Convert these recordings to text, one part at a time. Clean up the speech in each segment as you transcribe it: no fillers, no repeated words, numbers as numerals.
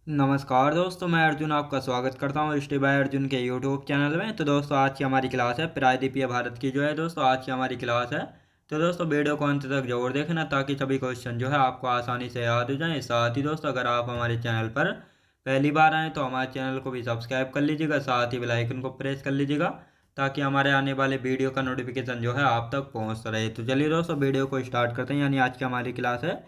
नमस्कार दोस्तों, मैं अर्जुन आपका स्वागत करता हूँ स्टे बाय अर्जुन के यूट्यूब चैनल में। तो दोस्तों आज की हमारी क्लास है प्रायद्वीपीय भारत की जो है दोस्तों आज की हमारी क्लास है। तो दोस्तों वीडियो को अंत तक जरूर देखना ताकि सभी क्वेश्चन जो है आपको आसानी से याद हो जाए। साथ ही दोस्तों अगर आप हमारे चैनल पर पहली बार आएँ तो हमारे चैनल को भी सब्सक्राइब कर लीजिएगा, साथ ही बेल आइकन को प्रेस कर लीजिएगा ताकि हमारे आने वाले वीडियो का नोटिफिकेशन जो है आप तक पहुँचता रहे। तो चलिए दोस्तों वीडियो को स्टार्ट करते हैं। यानी आज की हमारी क्लास है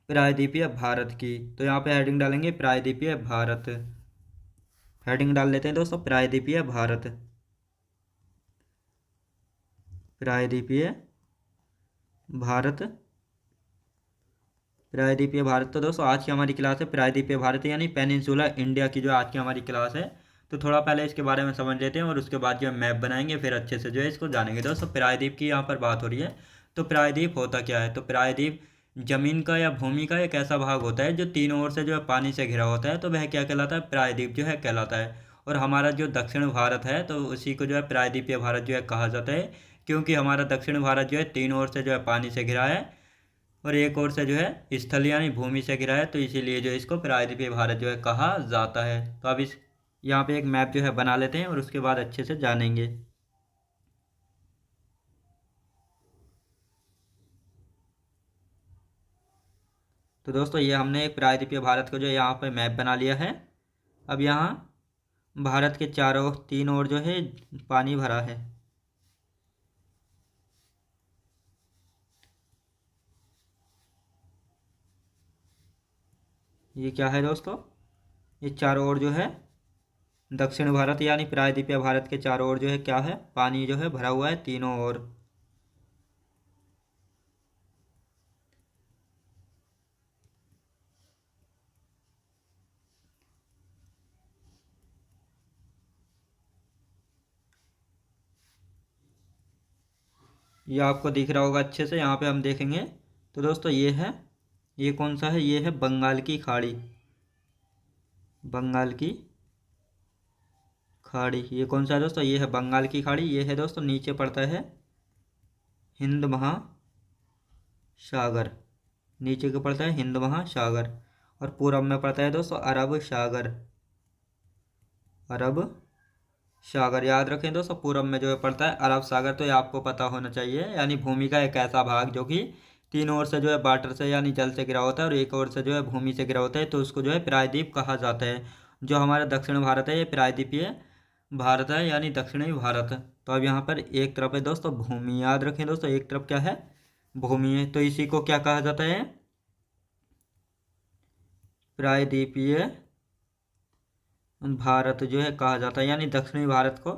प्रायद्वीपीय भारत की। तो यहाँ पे हेडिंग डालेंगे प्रायद्वीपीय भारत। हेडिंग डाल लेते हैं दोस्तों प्रायद्वीपीय भारत। प्रायद्वीपीय भारत। प्रायद्वीपीय भारत। तो दोस्तों आज की हमारी क्लास है प्रायद्वीपीय भारत यानी पेनिनसुला इंडिया की जो आज की हमारी क्लास है। तो थोड़ा पहले इसके बारे में समझ लेते हैं और उसके बाद जो मैप बनाएंगे फिर अच्छे से जो है इसको जानेंगे। दोस्तों प्रायद्वीप की यहाँ पर बात हो रही है। तो प्रायद्वीप होता क्या है? तो प्रायद्वीप जमीन का या भूमि का एक ऐसा भाग होता है जो तीनों ओर से जो है पानी से घिरा होता है, तो वह क्या कहलाता है? प्रायद्वीप जो है कहलाता है। और हमारा जो दक्षिण भारत है तो उसी को जो है प्रायद्वीपीय भारत जो है कहा जाता है, क्योंकि हमारा दक्षिण भारत जो है तीनों ओर से जो है पानी से घिरा है और एक ओर से जो है स्थल यानी भूमि से घिरा है, तो इसीलिए जो इसको प्रायद्वीपीय भारत जो है कहा जाता है। तो अब इस यहाँ पे एक मैप जो है बना लेते हैं और उसके बाद अच्छे से जानेंगे। तो दोस्तों ये हमने एक प्रायद्वीपीय भारत को जो है यहाँ पे मैप बना लिया है। अब यहाँ भारत के चारों तीन ओर जो है पानी भरा है। ये क्या है दोस्तों? ये चारों ओर जो है दक्षिण भारत यानी प्रायद्वीपीय भारत के चारों ओर जो है क्या है? पानी जो है भरा हुआ है तीनों ओर। ये आपको दिख रहा होगा अच्छे से, यहाँ पे हम देखेंगे। तो दोस्तों ये कौन सा है? ये है बंगाल की खाड़ी। बंगाल की खाड़ी ये कौन सा है दोस्तों? ये है बंगाल की खाड़ी। ये है दोस्तों नीचे पड़ता है हिंद महासागर। नीचे को पड़ता है हिंद महासागर और पूरब में पड़ता है दोस्तों अरब सागर। अरब सागर याद रखें दोस्तों, पूरब में जो है पड़ता है अरब सागर। तो ये आपको पता होना चाहिए। यानी भूमि का एक ऐसा भाग जो कि तीनों ओर से जो है वाटर से यानी जल से घिरा होता है और एक ओर से जो है भूमि से घिरा होता है, तो उसको जो है प्रायद्वीप कहा जाता है। जो हमारा दक्षिण भारत है ये प्रायद्वीपीय भारत है यानी दक्षिणी भारत। तो अब यहाँ पर एक तरफ है दोस्तों भूमि, याद रखें दोस्तों, एक तरफ क्या है? भूमि है। तो इसी को क्या कहा जाता है? प्रायद्वीपीय भारत जो है कहा जाता है। यानी दक्षिणी भारत को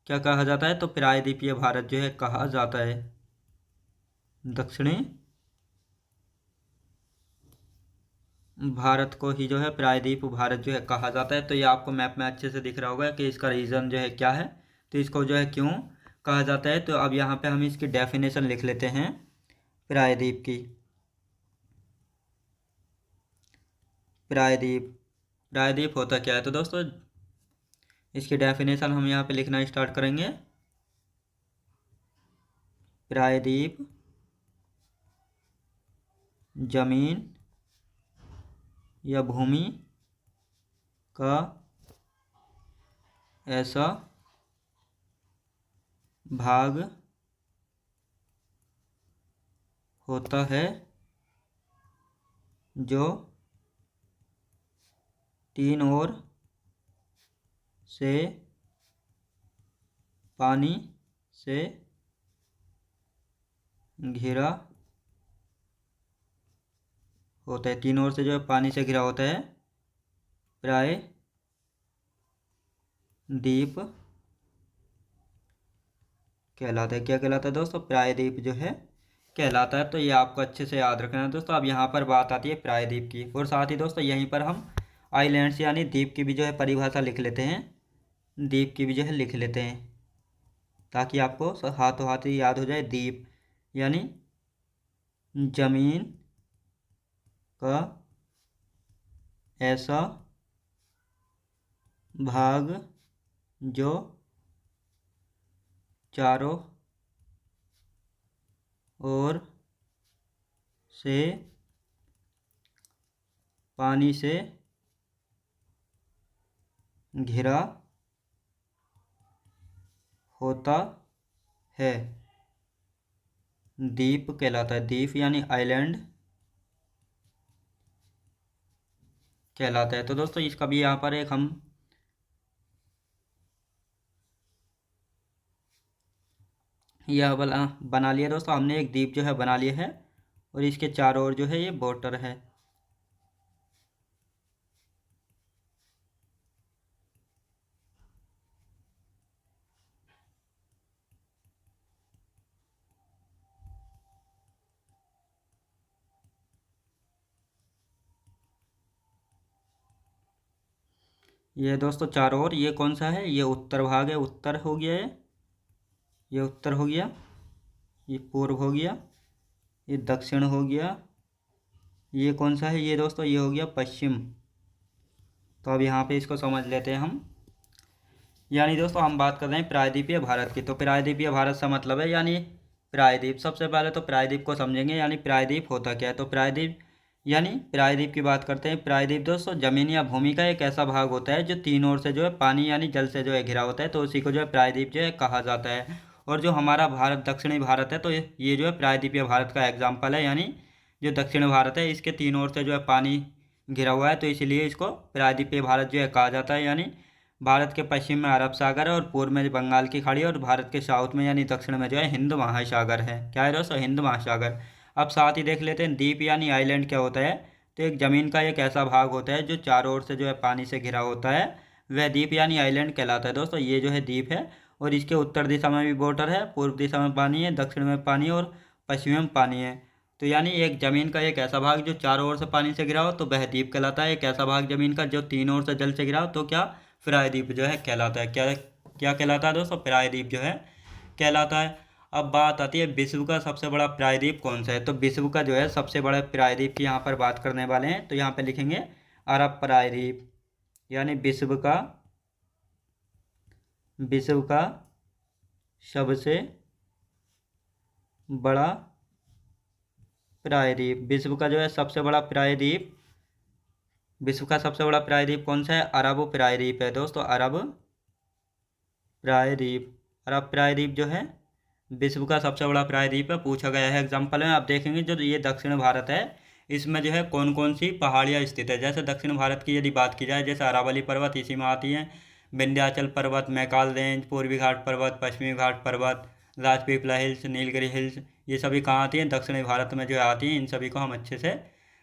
क्या कहा जाता है? तो प्रायद्वीपीय भारत जो है कहा जाता है। दक्षिणी भारत को ही जो है प्रायद्वीप भारत जो है कहा जाता है। तो ये आपको मैप में अच्छे से दिख रहा होगा कि इसका रीज़न जो है क्या है, तो इसको जो है क्यों कहा जाता है। तो अब यहाँ पे हम इसकी डेफिनेशन लिख लेते हैं प्रायद्वीप की। प्रायद्वीप प्रायद्वीप होता क्या है? तो दोस्तों इसकी डेफिनेशन हम यहाँ पे लिखना स्टार्ट करेंगे। प्रायद्वीप जमीन या भूमि का ऐसा भाग होता है जो तीन ओर से पानी से घिरा होता है। तीन ओर से जो है पानी से घिरा होता है। प्रायद्वीप कहलाता है। क्या कहलाता है दोस्तों? प्रायद्वीप जो है कहलाता है। तो ये आपको अच्छे से याद रखना है दोस्तों। अब यहाँ पर बात आती है प्रायद्वीप की, और साथ ही दोस्तों यहीं पर हम आइलैंड्स यानी द्वीप की भी जो है परिभाषा लिख लेते हैं। द्वीप की भी जो है लिख लेते हैं ताकि आपको हाथों हाथ ही याद हो जाए। द्वीप यानी जमीन का ऐसा भाग जो चारों ओर से पानी से घिरा होता है, द्वीप कहलाता है। द्वीप यानी आइलैंड कहलाता है। तो दोस्तों इसका भी यहाँ पर एक हम यह बना लिया दोस्तों, हमने एक द्वीप जो है बना लिया है और इसके चारों ओर जो है ये बॉर्डर है। ये दोस्तों चारों ओर, ये कौन सा है, ये उत्तर भाग है, उत्तर हो गया ये उत्तर हो गया, ये पूर्व हो गया, ये दक्षिण हो गया, ये कौन सा है ये दोस्तों, ये हो गया पश्चिम। तो अब यहाँ पे इसको समझ लेते हैं हम। यानी दोस्तों हम बात कर रहे हैं प्रायद्वीपीय भारत की। तो प्रायद्वीपीय भारत से मतलब है यानी प्रायद्वीप। सबसे पहले तो प्रायद्वीप को समझेंगे, यानी प्रायद्वीप होता क्या है। तो प्रायद्वीप यानी प्रायद्वीप की बात करते हैं। प्रायद्वीप दोस्तों जमीन या भूमि का एक ऐसा भाग होता है जो तीन ओर से जो है पानी यानी जल से जो है घिरा होता है, तो उसी को जो है प्रायद्वीप जो है कहा जाता है। और जो हमारा भारत दक्षिणी भारत है, तो ये जो है प्रायद्वीपीय भारत का एग्जाम्पल है। यानी जो दक्षिण भारत है इसके तीन ओर से जो है पानी घिरा हुआ है, तो इसलिए इसको प्रायद्वीपीय भारत जो है कहा जाता है। यानी भारत के पश्चिम में अरब सागर है और पूर्व में बंगाल की खाड़ी है, और भारत के साउथ में यानी दक्षिण में जो है हिंद महासागर है। क्या है दोस्तों, हिंद महासागर। अब साथ ही देख लेते हैं द्वीप यानी आइलैंड क्या होता है। तो एक ज़मीन का एक ऐसा भाग होता है जो चारों ओर से जो है पानी से घिरा होता है, वह द्वीप यानी आइलैंड कहलाता है। दोस्तों ये जो है द्वीप है, और इसके उत्तर दिशा में भी बॉर्डर है, पूर्व दिशा में पानी है, दक्षिण में पानी है और पश्चिम में पानी है। तो यानी एक ज़मीन का एक ऐसा भाग जो चारों ओर से पानी से घिरा हो तो वह द्वीप कहलाता है। एक ऐसा भाग ज़मीन का जो तीन ओर से जल से घिरा हो तो क्या, प्रायद्वीप जो है कहलाता है। क्या क्या कहलाता है दोस्तों, प्रायद्वीप जो है कहलाता है। अब बात आती है विश्व का सबसे बड़ा प्रायद्वीप कौन सा है। तो विश्व का जो है सबसे बड़ा प्रायद्वीप की यहाँ पर बात करने वाले हैं। तो यहाँ पे लिखेंगे अरब प्रायद्वीप, यानी विश्व का सबसे बड़ा प्रायद्वीप। विश्व का जो है सबसे बड़ा प्रायद्वीप, विश्व का सबसे बड़ा प्रायद्वीप कौन सा है, अरब प्रायद्वीप है दोस्तों। अरब प्रायद्वीप, अरब प्रायद्वीप जो है विश्व का सबसे बड़ा प्रायद्वीप है, पूछा गया है एग्जाम्पल में। आप देखेंगे जो ये दक्षिण भारत है इसमें जो है कौन कौन सी पहाड़ियाँ स्थित है। जैसे दक्षिण भारत की यदि बात की जाए, जैसे अरावली पर्वत इसी में आती हैं, विंध्याचल पर्वत, मैकाल रेंज, पूर्वी घाट पर्वत, पश्चिमी घाट पर्वत, राजपीपला हिल्स, नीलगिरी हिल्स, ये सभी कहाँ आती हैं, दक्षिणी भारत में जो है आती हैं। इन सभी को हम अच्छे से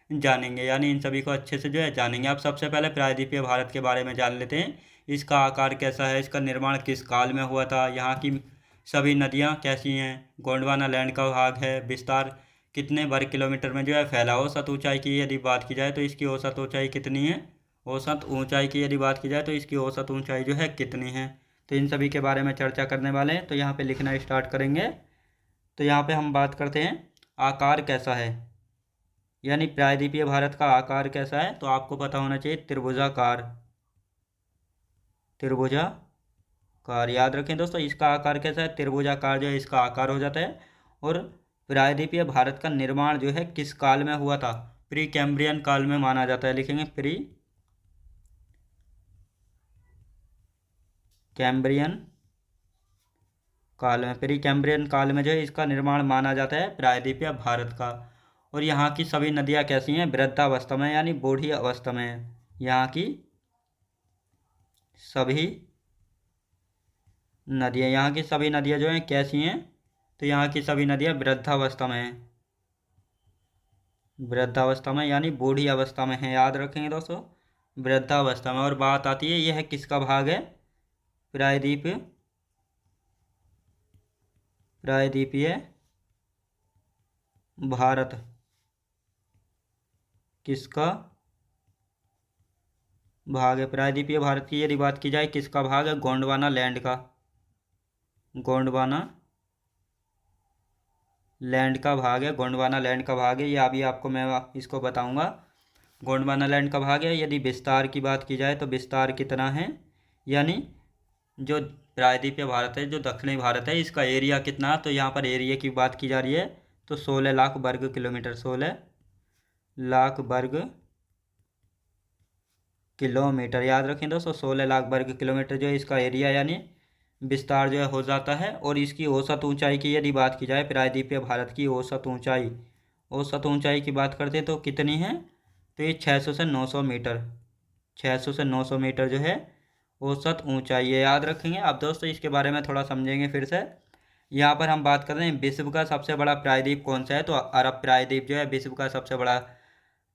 जानेंगे, यानी इन सभी को अच्छे से जो है जानेंगे। आप सबसे पहले प्रायद्वीपीय भारत के बारे में जान लेते हैं। इसका आकार कैसा है, इसका निर्माण किस काल में हुआ था, यहाँ की सभी नदियाँ कैसी हैं, गोंडवाना लैंड का भाग है, विस्तार कितने वर्ग किलोमीटर में जो है फैला। औसत ऊंचाई की यदि बात की जाए तो इसकी औसत ऊंचाई कितनी है, औसत ऊंचाई की यदि बात की जाए तो इसकी औसत ऊंचाई जो है कितनी है। तो इन सभी के बारे में चर्चा करने वाले हैं। तो यहाँ पे लिखना स्टार्ट करेंगे। तो यहाँ पे हम बात करते हैं आकार कैसा है, यानी प्रायद्वीपीय भारत का आकार कैसा है। तो आपको पता होना चाहिए त्रिभुजाकार, त्रिभुजाकार याद रखें दोस्तों। इसका आकार कैसा है, त्रिभुजाकार जो है इसका आकार हो जाता है। और प्रायद्वीपीय भारत का निर्माण जो है किस काल में हुआ था, प्री कैम्ब्रियन काल में माना जाता है। लिखेंगे प्री कैम्ब्रियन काल में, प्री कैम्ब्रियन काल में जो है इसका निर्माण माना जाता है प्रायद्वीपीय भारत का। और यहाँ की सभी नदियाँ कैसी हैं, वृद्धावस्था में यानी बूढ़ी अवस्था में है। यहाँ की सभी नदियाँ, यहाँ की सभी नदियाँ जो हैं कैसी हैं, तो यहाँ की सभी नदियाँ वृद्धावस्था में हैं, वृद्धावस्था में यानी बूढ़ी अवस्था में है। याद रखेंगे दोस्तों, वृद्धावस्था में। और बात आती है यह किसका भाग है, प्रायद्वीप, प्रायद्वीपीय भारत किसका भाग है। प्रायद्वीपीय भारत की यदि बात की जाए किसका भाग है, गोंडवाना लैंड का, गोंडवाना लैंड का भाग है, गोंडवाना लैंड का भाग है। ये अभी आपको मैं इसको बताऊंगा। गोंडवाना लैंड का भाग है। यदि विस्तार की बात की जाए तो विस्तार कितना है, यानी जो प्रायद्वीपीय भारत है, जो दक्षिणी भारत है, इसका एरिया कितना है। तो यहाँ पर एरिया की बात की जा रही है, तो 16 लाख वर्ग किलोमीटर, 16 लाख वर्ग किलोमीटर। याद रखें दोस्तों, 16 लाख वर्ग किलोमीटर जो है इसका एरिया यानी विस्तार जो है हो जाता है। और इसकी औसत ऊंचाई की यदि बात की जाए, प्रायद्वीपीय भारत की औसत ऊंचाई की बात करते हैं तो कितनी है, तो ये 600 से 900 मीटर, 600 से 900 मीटर जो है औसत ऊंचाई है। याद रखेंगे। अब दोस्तों इसके बारे में थोड़ा समझेंगे फिर से। यहाँ पर हम बात कर रहे हैं विश्व का सबसे बड़ा प्रायद्वीप कौन सा है, तो अरब प्रायद्वीप जो है विश्व का सबसे बड़ा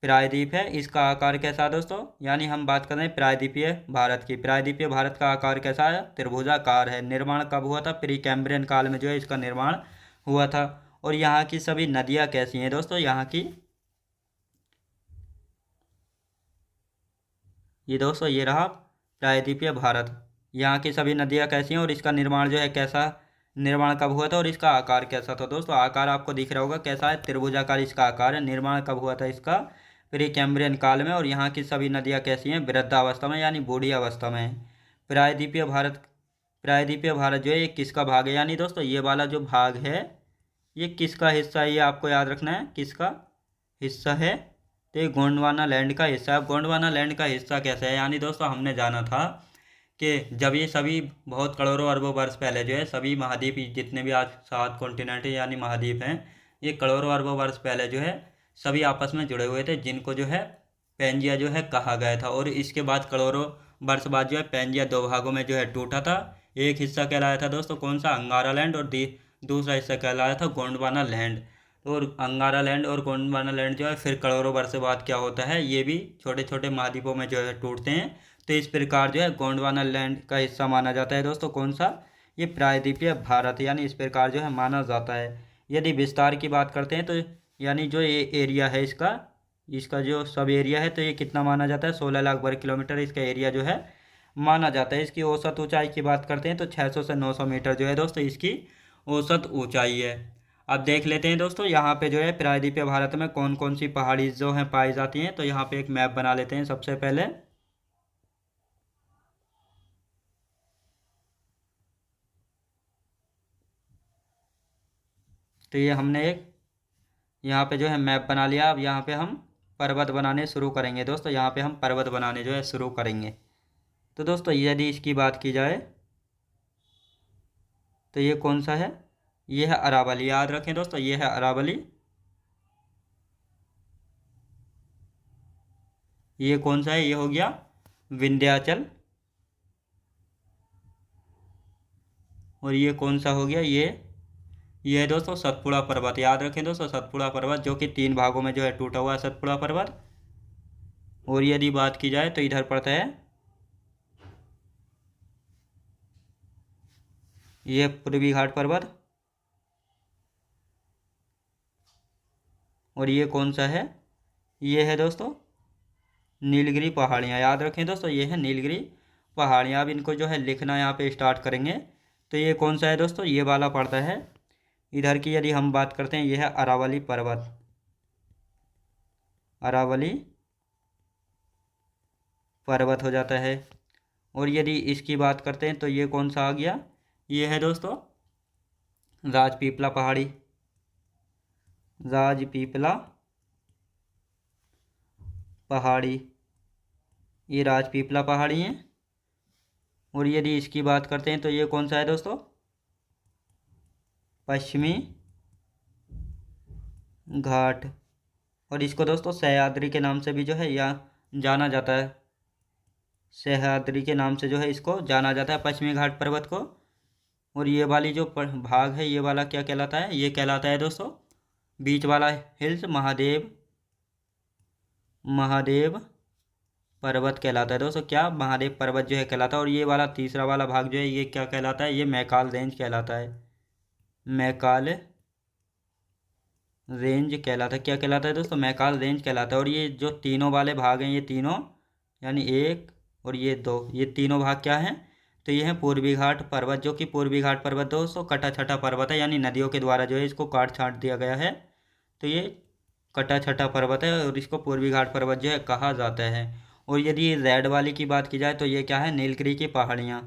प्रायद्वीप है। इसका आकार कैसा है दोस्तों, यानी हम बात कर रहे हैं प्रायद्वीपीय भारत की। प्रायद्वीपीय भारत का आकार कैसा है, त्रिभुजाकार है। निर्माण कब हुआ था, प्री कैम्ब्रियन काल में जो है इसका निर्माण हुआ था। और यहाँ की सभी नदियाँ कैसी हैं दोस्तों, यहाँ की ये दोस्तों ये रहा प्रायद्वीपीय भारत। यहाँ की सभी नदियाँ कैसी हैं और इसका निर्माण जो है कैसा, निर्माण कब हुआ था और इसका आकार कैसा था। दोस्तों आकार आपको दिख रहा होगा कैसा है, त्रिभुजाकार इसका आकार है। निर्माण कब हुआ था इसका, प्री कैम्ब्रियन काल में। और यहाँ की सभी नदियाँ कैसी हैं, वृद्धावस्था में यानी बूढ़ी अवस्था में है। प्रायद्वीपीय भारत, प्रायद्वीपीय भारत जो है ये किसका भाग है, यानी दोस्तों ये वाला जो भाग है ये किसका हिस्सा है, ये आपको याद रखना है किसका हिस्सा है, तो ये गोंडवाना लैंड का हिस्सा है। गोंडवाना लैंड का हिस्सा कैसे है, यानी दोस्तों हमने जाना था कि जब ये सभी बहुत करोड़ों अरबों वर्ष पहले जो है सभी महाद्वीप जितने भी आज 7 कॉन्टिनेंट यानी महाद्वीप हैं, ये करोड़ों अरबों वर्ष पहले जो है सभी आपस में जुड़े हुए थे, जिनको जो है पेंजिया जो है कहा गया था। और इसके बाद करोड़ों वर्ष बाद जो है पेंजिया दो भागों में जो है टूटा था। एक हिस्सा कहलाया था दोस्तों कौन सा, अंगारा लैंड, और दूसरा हिस्सा कहलाया था गोंडवाना लैंड। और अंगारा लैंड और गोंडवाना लैंड जो है फिर करोड़ों वर्ष बाद क्या होता है, ये भी छोटे छोटे महाद्वीपों में जो है टूटते हैं। तो इस प्रकार जो है गोंडवाना लैंड का हिस्सा माना जाता है दोस्तों कौन सा, ये प्रायद्वीपीय भारत, यानी इस प्रकार जो है माना जाता है। यदि विस्तार की बात करते हैं तो यानी जो ये एरिया है इसका, इसका जो सब एरिया है तो ये कितना माना जाता है, 16 लाख वर्ग किलोमीटर इसका एरिया जो है माना जाता है। इसकी औसत ऊंचाई की बात करते हैं तो 600 से 900 मीटर जो है दोस्तों इसकी औसत ऊंचाई है। अब देख लेते हैं दोस्तों यहाँ पे जो है प्रायद्वीपीय भारत में कौन कौन सी पहाड़ी जो हैं पाई जाती हैं। तो यहाँ पे एक मैप बना लेते हैं सबसे पहले। तो ये हमने एक यहाँ पे जो है मैप बना लिया। अब यहाँ पे हम पर्वत बनाने शुरू करेंगे दोस्तों, यहाँ पे हम पर्वत बनाने जो है शुरू करेंगे। तो दोस्तों यदि इसकी बात की जाए तो ये कौन सा है, ये है अरावली। याद रखें दोस्तों ये है अरावली। ये कौन सा है, ये हो गया विंध्याचल। और ये कौन सा हो गया, ये है दोस्तों सतपुड़ा पर्वत। याद रखें दोस्तों सतपुड़ा पर्वत जो कि 3 भागों में जो है टूटा हुआ है सतपुड़ा पर्वत। और यदि बात की जाए तो इधर पड़ता है ये पूर्वी घाट पर्वत। और ये कौन सा है, ये है दोस्तों नीलगिरी पहाड़ियाँ। याद रखें दोस्तों ये है नीलगिरी पहाड़ियाँ। अब इनको जो है लिखना यहाँ पे स्टार्ट करेंगे। तो ये कौन सा है दोस्तों, ये वाला पड़ता है इधर की। यदि हम बात करते हैं ये है अरावली पर्वत, अरावली पर्वत हो जाता है। और यदि इसकी बात करते हैं तो ये कौन सा आ गया, ये है दोस्तों राजपीपला पहाड़ी, राजपीपला पहाड़ी, ये राजपीपला पहाड़ी है। और यदि इसकी बात करते हैं तो ये कौन सा है दोस्तों, पश्चिमी घाट। और इसको दोस्तों सह्याद्री के नाम से भी जो है या जाना जाता है, सह्याद्री के नाम से जो है इसको जाना जाता है पश्चिमी घाट पर्वत को। और ये वाली जो भाग है ये वाला क्या कहलाता है, ये कहलाता है दोस्तों बीच वाला हिल्स महादेव, महादेव पर्वत कहलाता है दोस्तों। क्या, महादेव पर्वत जो है कहलाता है। और ये वाला तीसरा वाला भाग जो है ये क्या कहलाता है, ये मैकाल रेंज कहलाता है, मैकाल रेंज कहलाता है। क्या कहलाता है दोस्तों, मैकाल रेंज कहलाता है। और ये जो तीनों वाले भाग हैं ये तीनों यानी एक और ये दो, ये तीनों भाग क्या हैं, तो ये है पूर्वी घाट पर्वत, जो कि पूर्वी घाट पर्वत दोस्तों कटा छठा पर्वत है, यानी नदियों के द्वारा जो है इसको काट छाट दिया गया है। तो ये कटा छठा पर्वत है और इसको पूर्वी घाट पर्वत जो है कहा जाता है। और यदि रेड वाली की बात की जाए तो ये क्या है, नीलगिरी की पहाड़ियाँ,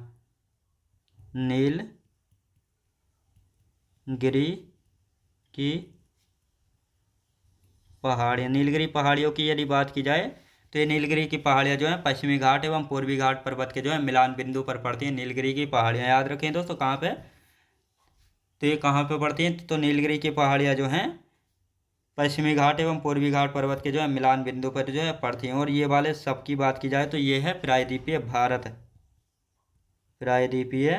नीलगिरी की पहाड़ियाँ। नीलगिरी पहाड़ियों की यदि बात की जाए तो ये नीलगिरी की पहाड़ियाँ जो है पश्चिमी घाट एवं पूर्वी घाट पर्वत के जो है मिलान बिंदु पर पड़ती हैं। नीलगिरी की पहाड़ियाँ याद रखें दोस्तों कहाँ पे, तो ये कहाँ पे पड़ती हैं, तो नीलगिरी की पहाड़ियाँ जो हैं पश्चिमी घाट एवं पूर्वी घाट पर्वत के जो है मिलान बिंदु पर जो है पड़ती हैं। और ये वाले सबकी बात की जाए तो ये है प्रायद्वीपीय भारत, प्रायद्वीपीय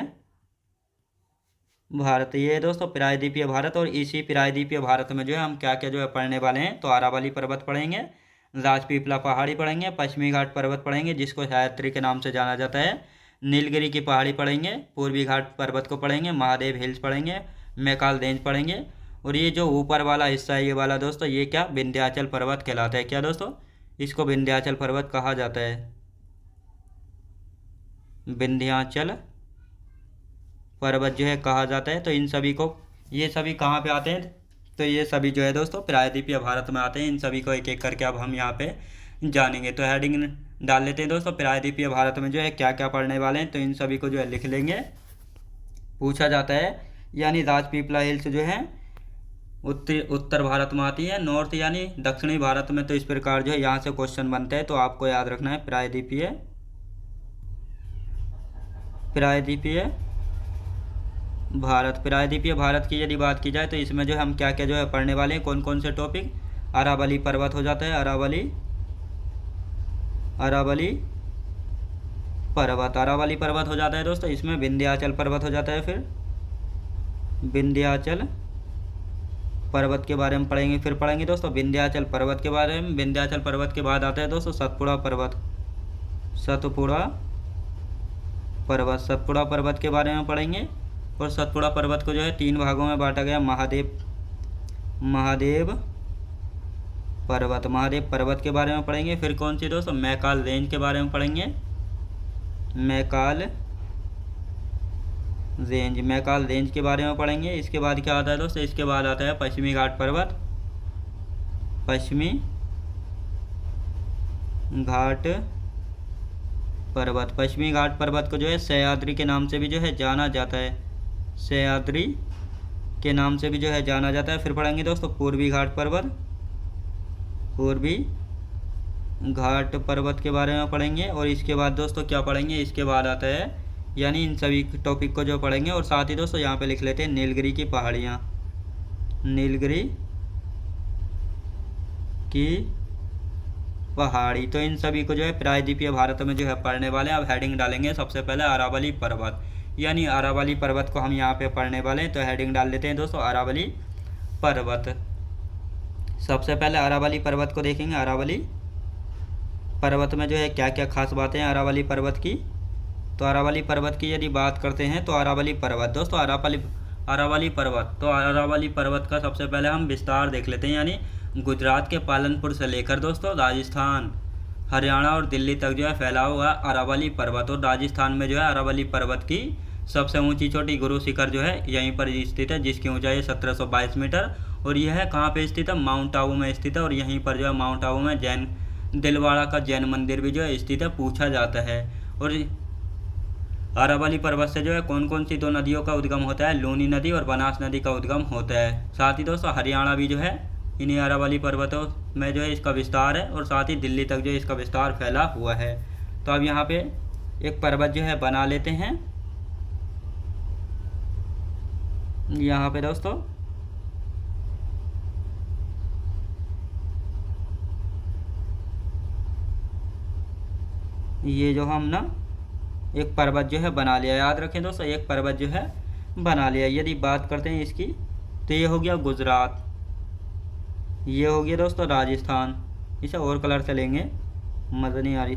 भारत, ये है दोस्तों प्रायद्वीपीय भारत। और इसी प्रायद्वीपीय भारत में जो है हम क्या क्या जो है पढ़ने वाले हैं, तो अरावली पर्वत पढ़ेंगे, राजपीपला पहाड़ी पढ़ेंगे, पश्चिमी घाट पर्वत पढ़ेंगे जिसको सह्याद्री के नाम से जाना जाता है, नीलगिरी की पहाड़ी पढ़ेंगे, पूर्वी घाट पर्वत को पढ़ेंगे, महादेव हिल्स पढ़ेंगे, मैकाल रेंज पढ़ेंगे। और ये जो ऊपर वाला हिस्सा है ये वाला दोस्तों ये क्या विंध्याचल पर्वत कहलाता है। क्या दोस्तों, इसको विंध्याचल पर्वत कहा जाता है, विंध्याचल पर्वत जो है कहा जाता है। तो इन सभी को, ये सभी कहाँ पे आते हैं, तो ये सभी जो है दोस्तों प्रायद्वीपीय भारत में आते हैं। इन सभी को एक एक करके अब हम यहाँ पे जानेंगे। तो हेडिंग डाल लेते हैं दोस्तों, प्रायद्वीपीय भारत में जो है क्या क्या पढ़ने वाले हैं, तो इन सभी को जो है लिख लेंगे। पूछा जाता है यानी राजपीपला हिल्स जो है उत्तर भारत में आती है, नॉर्थ यानी दक्षिणी भारत में। तो इस प्रकार जो है यहाँ से क्वेश्चन बनते हैं, तो आपको याद रखना है प्रायद्वीपीय भारत। प्रायद्वीपीय भारत की यदि बात की जाए तो इसमें जो है हम क्या क्या जो है पढ़ने वाले हैं, कौन कौन से टॉपिक, अरावली पर्वत हो जाता है, अरावली पर्वत हो जाता है दोस्तों। इसमें विंध्याचल पर्वत हो जाता है, फिर विंध्याचल पर्वत के बारे में पढ़ेंगे। फिर पढ़ेंगे दोस्तों विंध्याचल पर्वत के बारे में। विंध्याचल पर्वत के बाद आता है दोस्तों सतपुड़ा पर्वत के बारे में पढ़ेंगे। और सतपुड़ा पर्वत को जो है 3 भागों में बांटा गया, महादेव पर्वत के बारे में पढ़ेंगे। फिर कौन सी दोस्तों, मैकाल रेंज के बारे में पढ़ेंगे, मैकाल रेंज के बारे में पढ़ेंगे। इसके बाद क्या आता है दोस्तों, इसके बाद आता है पश्चिमी घाट पर्वत, पश्चिमी घाट पर्वत को जो है सह्याद्री के नाम से भी जो है जाना जाता है, सह्याद्री के नाम से भी जो है जाना जाता है। फिर पढ़ेंगे दोस्तों पूर्वी घाट पर्वत के बारे में पढ़ेंगे। और इसके बाद दोस्तों क्या पढ़ेंगे, इसके बाद आता है यानी इन सभी टॉपिक को जो पढ़ेंगे। और साथ ही दोस्तों यहाँ पे लिख लेते हैं नीलगिरी की पहाड़ियाँ, नीलगिरी की पहाड़ी। तो इन सभी को जो है प्रायद्वीपीय भारत में जो है पढ़ने वाले हैं। अब हेडिंग डालेंगे सबसे पहले अरावली पर्वत, यानी अरावली पर्वत को हम यहाँ पे पढ़ने वाले हैं। तो हेडिंग डाल देते हैं दोस्तों अरावली पर्वत। सबसे पहले अरावली पर्वत को देखेंगे। अरावली पर्वत में जो है क्या क्या खास बातें हैं अरावली पर्वत की। तो अरावली पर्वत की यदि बात करते हैं तो अरावली पर्वत दोस्तों, अरावली पर्वत का सबसे पहले हम विस्तार देख लेते हैं। यानी गुजरात के पालनपुर से लेकर दोस्तों राजस्थान, हरियाणा और दिल्ली तक जो है फैला हुआ अरावली पर्वत। और राजस्थान में जो है अरावली पर्वत की सबसे ऊंची चोटी गुरु शिखर जो है यहीं पर स्थित है, जिसकी ऊंचाई 1722 मीटर। और यह है कहाँ पे स्थित है, माउंट आबू में स्थित है। और यहीं पर जो है माउंट आबू में दिलवाड़ा का जैन मंदिर भी जो है स्थित है, पूछा जाता है। और अरावली पर्वत से जो है कौन कौन सी 2 नदियों का उद्गम होता है, लूनी नदी और बनास नदी का उद्गम होता है। साथ ही दोस्तों हरियाणा भी जो है इन्हीं अरावली पर्वतों में जो है इसका विस्तार है। और साथ ही दिल्ली तक जो है इसका विस्तार फैला हुआ है। तो अब यहाँ पे एक पर्वत जो है बना लेते हैं। यहाँ पे दोस्तों ये जो हम ना एक पर्वत जो है बना लिया, याद रखें दोस्तों एक पर्वत जो है बना लिया। यदि बात करते हैं इसकी तो ये हो गया गुजरात, ये हो गया दोस्तों राजस्थान। इसे और कलर से लेंगे, मज़ा नहीं आ रही,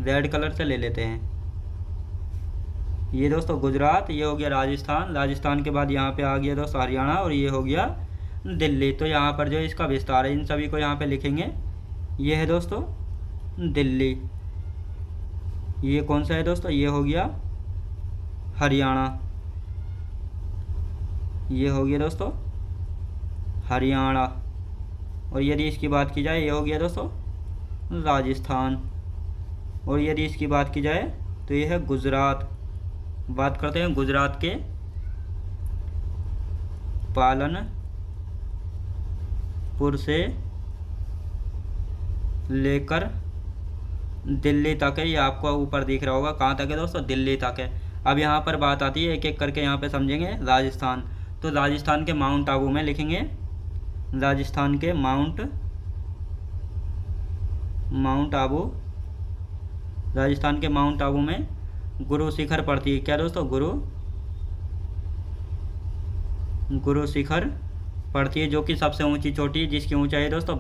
रेड कलर से ले लेते हैं। ये दोस्तों गुजरात, ये हो गया राजस्थान। राजस्थान के बाद यहाँ पे आ गया दोस्तों हरियाणा और ये हो गया दिल्ली। तो यहाँ पर जो इसका विस्तार है इन सभी को यहाँ पे लिखेंगे। ये है दोस्तों दिल्ली, ये कौन सा है दोस्तों, ये हो गया हरियाणा, ये हो गया दोस्तों हरियाणा। और यदि इसकी बात की जाए ये हो गया दोस्तों राजस्थान। और यदि इसकी बात की जाए तो ये है गुजरात। बात करते हैं गुजरात के पालनपुर से लेकर दिल्ली तक है, ये आपको ऊपर दिख रहा होगा कहाँ तक है दोस्तों, दिल्ली तक है। अब यहाँ पर बात आती है, एक एक करके यहाँ पे समझेंगे। राजस्थान, तो राजस्थान के माउंट आबू में लिखेंगे, राजस्थान के माउंट आबू, राजस्थान के माउंट आबू में गुरु शिखर पड़ती है। क्या दोस्तों, गुरु शिखर पड़ती है, जो कि सबसे ऊंची चोटी है, जिसकी ऊंचाई है दोस्तों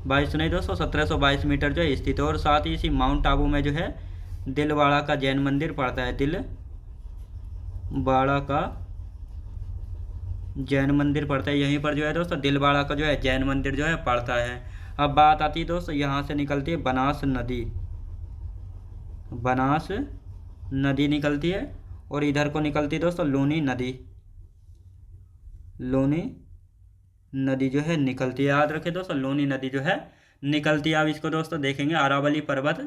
2200 नहीं दोस्तों 1722 मीटर जो है स्थित है। और साथ ही इसी माउंट आबू में जो है दिलवाड़ा का जैन मंदिर पड़ता है, दिलवाड़ा का जैन मंदिर पड़ता है। यहीं पर जो है दोस्तों दिलवाड़ा का जो है जैन मंदिर जो है पड़ता है। अब बात आती है दोस्तों, यहाँ से निकलती है बनास नदी निकलती है, और इधर को निकलती है दोस्तों लूनी नदी जो है निकलती है। याद रखें दोस्तों, लूनी नदी जो है निकलती है। अब इसको दोस्तों देखेंगे, अरावली पर्वत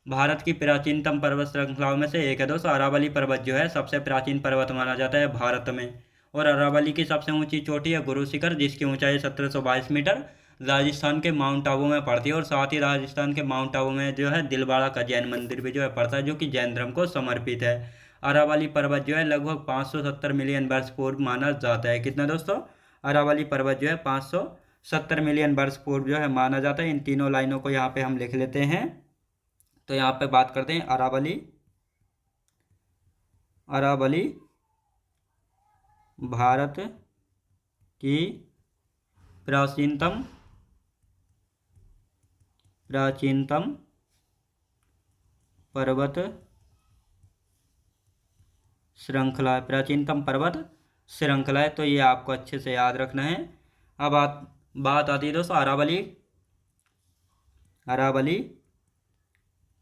भारत की प्राचीनतम पर्वत श्रृंखलाओं में से एक है दोस्तों। अरावली पर्वत जो है सबसे प्राचीन पर्वत माना जाता है भारत में। और अरावली की सबसे ऊंची चोटी है गुरु शिखर, जिसकी ऊंचाई 1722 मीटर, राजस्थान के माउंट आबू में पड़ती है। और साथ ही राजस्थान के माउंट आबू में जो है दिलवाड़ा का जैन मंदिर भी जो है पड़ता है, जो कि जैन धर्म को समर्पित है। अरावली पर्वत जो है लगभग 570 मिलियन वर्ष पूर्व माना जाता है। कितना दोस्तों, अरावली पर्वत जो है 570 मिलियन वर्ष पूर्व जो है माना जाता है। इन तीनों लाइनों को यहाँ पे हम लिख लेते हैं। तो यहाँ पे बात करते हैं अरावली भारत की प्राचीनतम पर्वत श्रृंखला है, प्राचीनतम पर्वत श्रृंखला है। तो ये आपको अच्छे से याद रखना है। अब बात आती है दोस्तों अरावली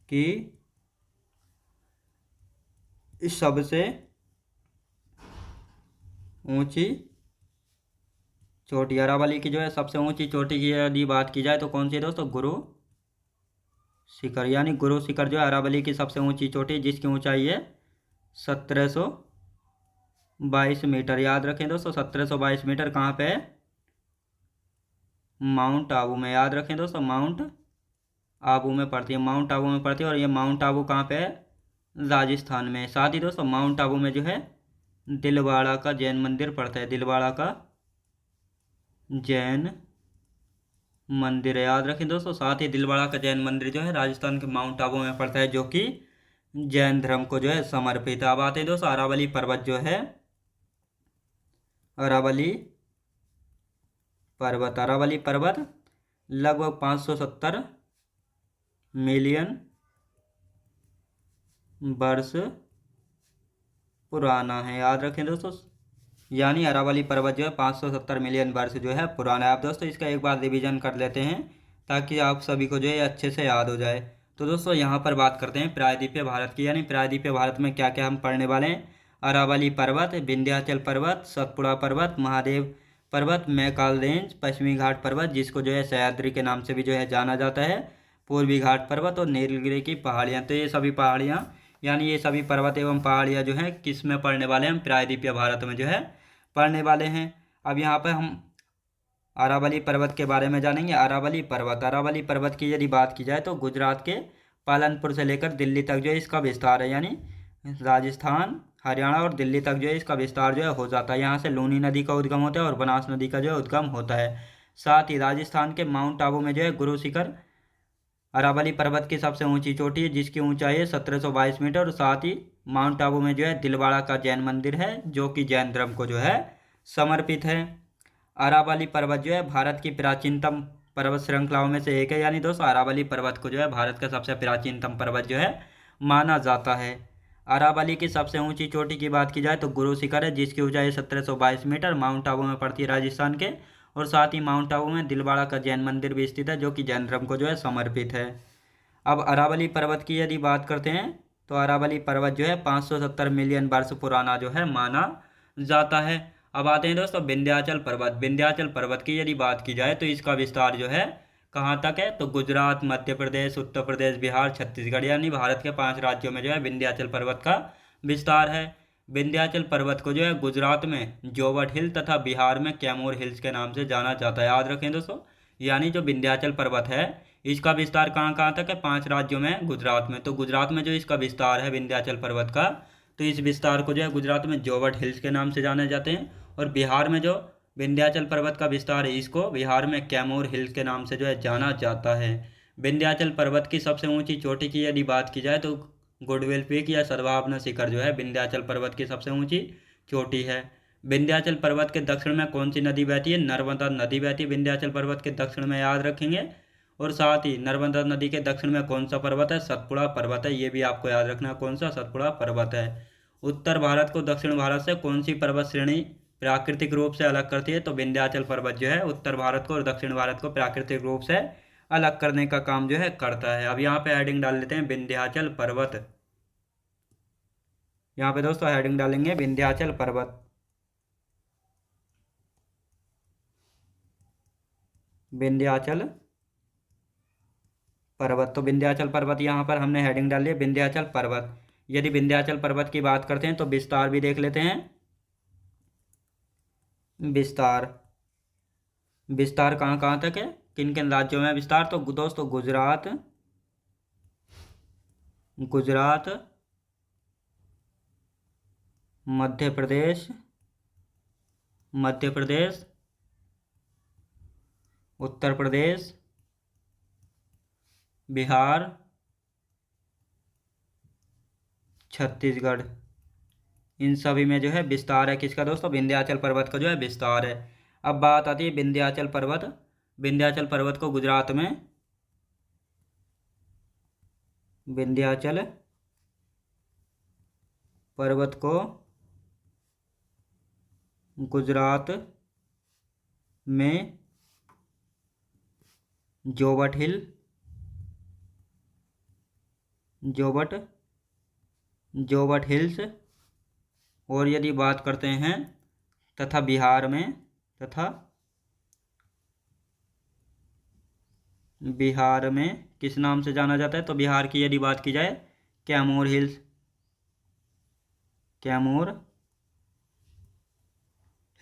की सबसे ऊंची चोटी, अरावली की जो है सबसे ऊंची चोटी की यदि बात की जाए तो कौन सी है दोस्तों, गुरु शिखर। यानी गुरु शिखर जो है अरावली की सबसे ऊंची चोटी, जिसकी ऊंचाई है 1722 मीटर। याद रखें दोस्तों 1722 मीटर कहाँ पे है, माउंट आबू में। याद रखें दोस्तों माउंट आबू में पड़ती है, माउंट आबू में पड़ती है। और ये माउंट आबू कहाँ पे है, राजस्थान में। साथ ही दोस्तों माउंट आबू में जो है दिलवाड़ा का जैन मंदिर पड़ता है, दिलवाड़ा का जैन मंदिर है। याद रखें दोस्तों, साथ ही दिलवाड़ा का जैन मंदिर जो है राजस्थान के माउंट आबू में पड़ता है, जो कि जैन धर्म को जो है समर्पित है। अब आते हैं दोस्तों अरावली पर्वत जो है, अरावली पर्वत लगभग 570 मिलियन वर्ष पुराना है। याद रखें दोस्तों, यानी अरावली पर्वत जो है 570 मिलियन वर्ष जो है पुराना है। आप दोस्तों इसका एक बार रिवीजन कर लेते हैं, ताकि आप सभी को जो है अच्छे से याद हो जाए। तो दोस्तों यहाँ पर बात करते हैं प्रायद्वीपीय भारत की, यानी प्रायद्वीपीय भारत में क्या क्या हम पढ़ने वाले हैं। अरावली पर्वत, विंध्याचल पर्वत, सतपुड़ा पर्वत, महादेव पर्वत, मैकाल रेंज, पश्चिमी घाट पर्वत, जिसको जो है सह्याद्री के नाम से भी जो है जाना जाता है, पूर्वी घाट पर्वत, और नीलगिरी की पहाड़ियाँ। तो ये सभी पहाड़ियाँ, यानी ये सभी पर्वत एवं पहाड़ियाँ जो हैं किस में पढ़ने वाले हैं, हम प्रायद्वीपीय भारत में जो है पढ़ने वाले हैं। अब यहाँ पर हम अरावली पर्वत के बारे में जानेंगे। अरावली पर्वत की यदि बात की जाए तो गुजरात के पालनपुर से लेकर दिल्ली तक जो है इसका विस्तार है, यानी राजस्थान, हरियाणा और दिल्ली तक जो है इसका विस्तार जो है हो जाता है। यहाँ से लूनी नदी का उद्गम होता है और बनास नदी का जो है उद्गम होता है। साथ ही राजस्थान के माउंट आबू में जो है गुरु शिखर अरावली पर्वत की सबसे ऊंची चोटी है, जिसकी ऊंचाई है 1722 मीटर। और साथ ही माउंट आबू में जो है दिलवाड़ा का जैन मंदिर है, जो कि जैन धर्म को जो है समर्पित है। अरावली पर्वत जो है भारत की प्राचीनतम पर्वत श्रृंखलाओं में से एक है, यानी दोस्तों अरावली पर्वत को जो है भारत का सबसे प्राचीनतम पर्वत जो है माना जाता है। अरावली की सबसे ऊंची चोटी की बात की जाए तो गुरु शिखर है, जिसकी ऊंचाई 1722 मीटर, माउंट आबू में पड़ती है राजस्थान के। और साथ ही माउंट आबू में दिलवाड़ा का जैन मंदिर भी स्थित है, जो कि जैन धर्म को जो है समर्पित है। अब अरावली पर्वत की यदि बात करते हैं तो अरावली पर्वत जो है 570 मिलियन वर्ष पुराना जो है माना जाता है। अब आते हैं दोस्तों विंध्याचल पर्वत की यदि बात की जाए तो इसका विस्तार जो है कहाँ तक है, तो गुजरात, मध्य प्रदेश, उत्तर प्रदेश, बिहार, छत्तीसगढ़, यानी भारत के 5 राज्यों में जो है विंध्याचल पर्वत का विस्तार है। विंध्याचल पर्वत को जो है गुजरात में जोवट हिल तथा बिहार में कैमूर हिल्स के नाम से जाना जाता है। याद रखें दोस्तों, यानी जो विंध्याचल पर्वत है इसका विस्तार कहाँ कहाँ तक है? 5 राज्यों में, गुजरात में। तो गुजरात में जो इसका विस्तार है विंध्याचल पर्वत का, तो इस विस्तार को जो है गुजरात में जोवट हिल्स के नाम से जाने जाते हैं। और बिहार में जो विंध्याचल पर्वत का विस्तार है, इसको बिहार में कैमूर हिल्स के नाम से जो है जाना जाता है। विंध्याचल पर्वत की सबसे ऊंची चोटी की यदि बात की जाए तो गुडविल पीक या सद्भावना शिखर जो है विंध्याचल पर्वत की सबसे ऊंची चोटी है। विंध्याचल पर्वत के दक्षिण में कौन सी नदी बहती है? नर्मदा नदी बहती है विंध्याचल पर्वत के दक्षिण में, याद रखेंगे। और साथ ही नर्मदा नदी के दक्षिण में कौन सा पर्वत है? सतपुड़ा पर्वत है, ये भी आपको याद रखना है। कौन सा? सतपुड़ा पर्वत है। उत्तर भारत को दक्षिण भारत से कौन सी पर्वत श्रेणी प्राकृतिक रूप से अलग करती है? तो विंध्याचल पर्वत जो है उत्तर भारत को और दक्षिण भारत को प्राकृतिक रूप से अलग करने का काम जो है करता है। अब यहाँ पे हेडिंग डाल लेते हैं विंध्याचल पर्वत। यहाँ पे दोस्तों हेडिंग डालेंगे विंध्याचल पर्वत। विंध्याचल पर्वत, तो विंध्याचल पर्वत यहाँ पर हमने हेडिंग डाली है विंध्याचल पर्वत। यदि विंध्याचल पर्वत की बात करते हैं तो विस्तार भी देख लेते हैं। विस्तार, विस्तार कहाँ कहाँ तक है, किन किन राज्यों में विस्तार? तो दोस्तों गुजरात, गुजरात, मध्य प्रदेश, मध्य प्रदेश, उत्तर प्रदेश, बिहार, छत्तीसगढ़, इन सभी में जो है विस्तार है। किसका दोस्तों? विंध्याचल पर्वत का जो है विस्तार है। अब बात आती है विंध्याचल पर्वत। विंध्याचल पर्वत को गुजरात में, विंध्याचल पर्वत को गुजरात में जोवट हिल, जोवट हिल्स, और यदि बात करते हैं तथा बिहार में, तथा बिहार में किस नाम से जाना जाता है? तो बिहार की यदि बात की जाए कैमूर हिल्स, कैमूर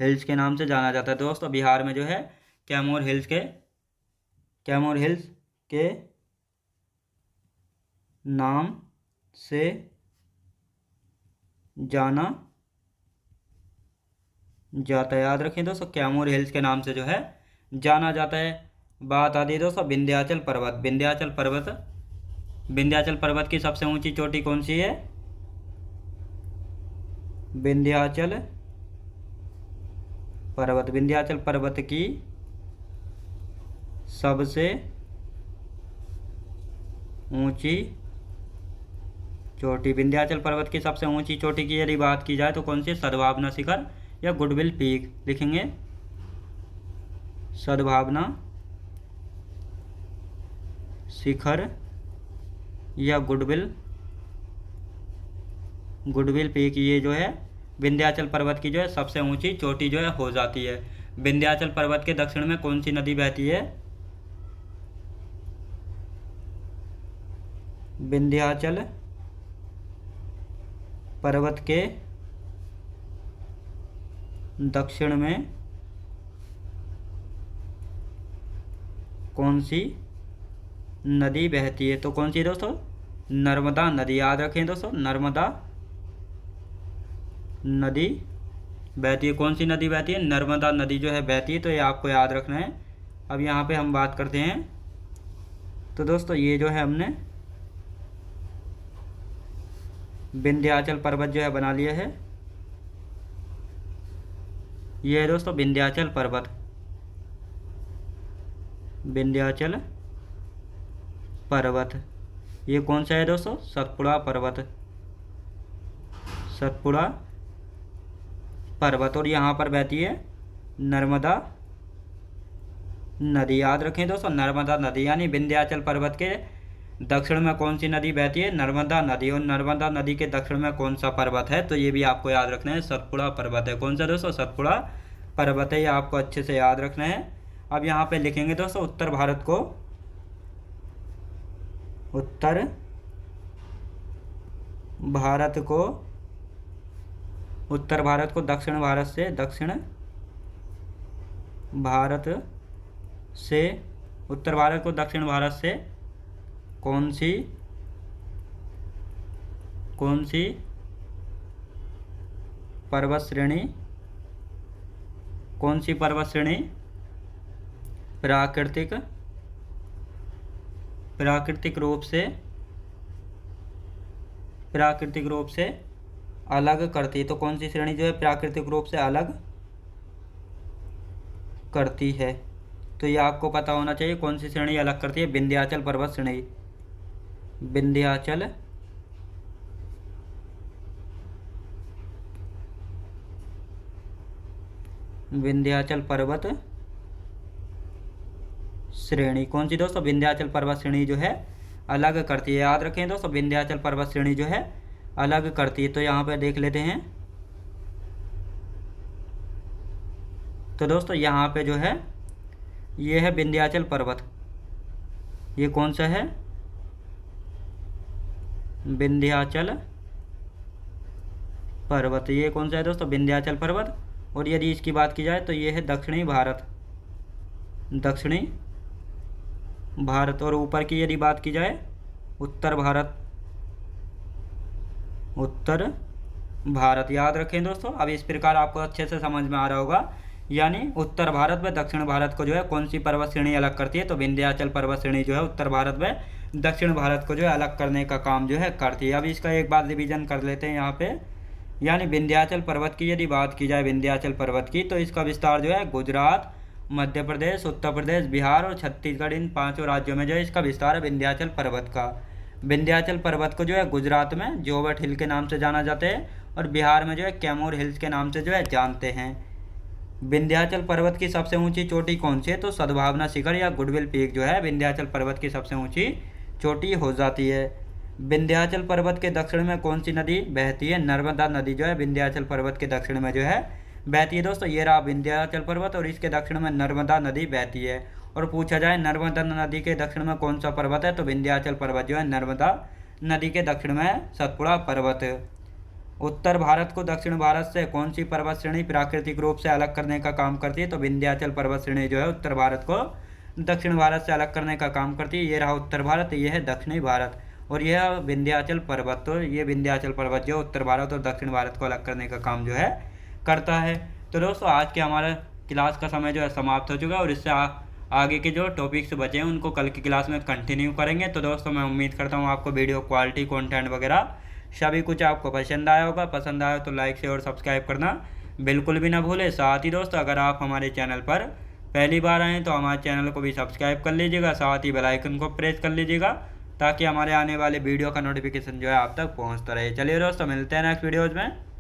हिल्स के नाम से जाना जाता है। दोस्तों बिहार में जो है कैमूर हिल्स के, कैमूर हिल्स के नाम से जाना जाता है। याद रखें दोस्तों, कैमूर हिल्स के नाम से जो है जाना जाता है। बात आती है दोस्तों विंध्याचल पर्वत। विंध्याचल पर्वत, विंध्याचल पर्वत की सबसे ऊंची चोटी कौन सी है? विंध्याचल पर्वत, विंध्याचल पर्वत की सबसे ऊंची चोटी, विंध्याचल पर्वत की सबसे ऊंची चोटी की यदि बात की जाए तो कौन सी? सद्भावना शिखर या गुडविल पीक, लिखेंगे सद्भावना शिखर या गुडविल, गुडविल पीक, ये जो है विंध्याचल पर्वत की जो है सबसे ऊंची चोटी जो है हो जाती है। विंध्याचल पर्वत के दक्षिण में कौन सी नदी बहती है? विंध्याचल पर्वत के दक्षिण में कौन सी नदी बहती है? तो कौन सी दोस्तों? नर्मदा नदी, याद रखें दोस्तों, नर्मदा नदी बहती है। कौन सी नदी बहती है? नर्मदा नदी जो है बहती है, तो ये आपको याद रखना है। अब यहाँ पे हम बात करते हैं, तो दोस्तों ये जो है हमने विंध्याचल पर्वत जो है बना लिया है। ये है दोस्तों विंध्याचल पर्वत, विंध्याचल पर्वत। ये कौन सा है दोस्तों? सतपुड़ा पर्वत, सतपुड़ा पर्वत। और यहाँ पर बहती है नर्मदा नदी, याद रखें दोस्तों, नर्मदा नदी। यानी विंध्याचल पर्वत के दक्षिण में कौन सी नदी बहती है? नर्मदा नदी। और नर्मदा नदी के दक्षिण में कौन सा पर्वत है? तो ये भी आपको याद रखना है, सतपुड़ा पर्वत है। कौन सा दोस्तों? सतपुड़ा पर्वत है, ये आपको अच्छे से याद रखना है। अब यहाँ पे लिखेंगे दोस्तों उत्तर भारत को, उत्तर भारत को, उत्तर भारत को दक्षिण भारत से, दक्षिण भारत से उत्तर भारत को दक्षिण भारत से कौन सी पर्वत श्रेणी प्राकृतिक रूप से अलग करती है। तो कौन सी श्रेणी जो है प्राकृतिक रूप से अलग करती है, तो ये आपको पता होना चाहिए कौन सी श्रेणी अलग करती है। विंध्याचल पर्वत श्रेणी, विंध्याचल पर्वत श्रेणी कौन सी दोस्तों, विंध्याचल पर्वत श्रेणी जो है अलग करती है। याद रखें दोस्तों, विंध्याचल पर्वत श्रेणी जो है अलग करती है। तो यहाँ पे देख लेते हैं। तो दोस्तों यहाँ पे जो है ये है विंध्याचल पर्वत, ये कौन सा है, विंध्याचल पर्वत, ये कौन सा है दोस्तों, विंध्याचल पर्वत। और यदि इसकी बात की जाए तो ये है दक्षिणी भारत। और ऊपर की यदि बात की जाए उत्तर भारत। याद रखें दोस्तों, अब इस प्रकार आपको अच्छे से समझ में आ रहा होगा। यानी उत्तर भारत व दक्षिण भारत को जो है कौन सी पर्वत श्रेणी अलग करती है, तो विंध्याचल पर्वत श्रेणी जो है उत्तर भारत व दक्षिण भारत को जो है अलग करने का काम जो है करती है। अब इसका एक बार रिवीजन कर लेते हैं यहाँ पे। यानी विंध्याचल पर्वत की यदि बात की जाए, विंध्याचल पर्वत की, तो इसका विस्तार जो है गुजरात, मध्य प्रदेश, उत्तर प्रदेश, बिहार और छत्तीसगढ़, इन 5 राज्यों में जो है इसका विस्तार है विंध्याचल पर्वत का। विंध्याचल पर्वत को जो है गुजरात में जोवट हिल के नाम से जाना जाता है और बिहार में जो है कैमूर हिल्स के नाम से जो है जानते हैं। विंध्याचल पर्वत की सबसे ऊंची चोटी कौन सी है, तो सद्भावना शिखर या गुडविल पीक जो है विंध्याचल पर्वत की सबसे ऊंची चोटी हो जाती है। विंध्याचल पर्वत के दक्षिण में कौन सी नदी बहती है, नर्मदा नदी जो है विंध्याचल पर्वत के दक्षिण में जो है बहती है। दोस्तों ये रहा विंध्याचल पर्वत और इसके दक्षिण में नर्मदा नदी बहती है। और पूछा जाए नर्मदा नदी के दक्षिण में कौन सा पर्वत है, तो विंध्याचल पर्वत जो है नर्मदा नदी के दक्षिण में है सतपुड़ा पर्वत। उत्तर भारत को दक्षिण भारत से कौन सी पर्वत श्रेणी प्राकृतिक रूप से अलग करने का काम करती है, तो विंध्याचल पर्वत श्रेणी जो है उत्तर भारत को दक्षिण भारत से अलग करने का काम करती है। ये रहा उत्तर भारत, ये है दक्षिणी भारत और यह विंध्याचल पर्वत। तो ये विंध्याचल पर्वत जो उत्तर भारत और दक्षिण भारत को अलग करने का काम जो है करता है। तो दोस्तों आज के हमारा क्लास का समय जो है समाप्त हो चुका है और इससे आगे के जो टॉपिक्स बचे हैं उनको कल की क्लास में कंटिन्यू करेंगे। तो दोस्तों मैं उम्मीद करता हूँ आपको वीडियो क्वालिटी, कंटेंट वगैरह सभी कुछ आपको पसंद आया होगा। पसंद आया तो लाइक शेयर और सब्सक्राइब करना बिल्कुल भी ना भूलें। साथ ही दोस्तों अगर आप हमारे चैनल पर पहली बार आएँ तो हमारे चैनल को भी सब्सक्राइब कर लीजिएगा, साथ ही बेल आइकन को प्रेस कर लीजिएगा ताकि हमारे आने वाले वीडियो का नोटिफिकेशन जो है आप तक पहुँचता रहे। चलिए दोस्तों मिलते हैं नेक्स्ट वीडियोज़ में।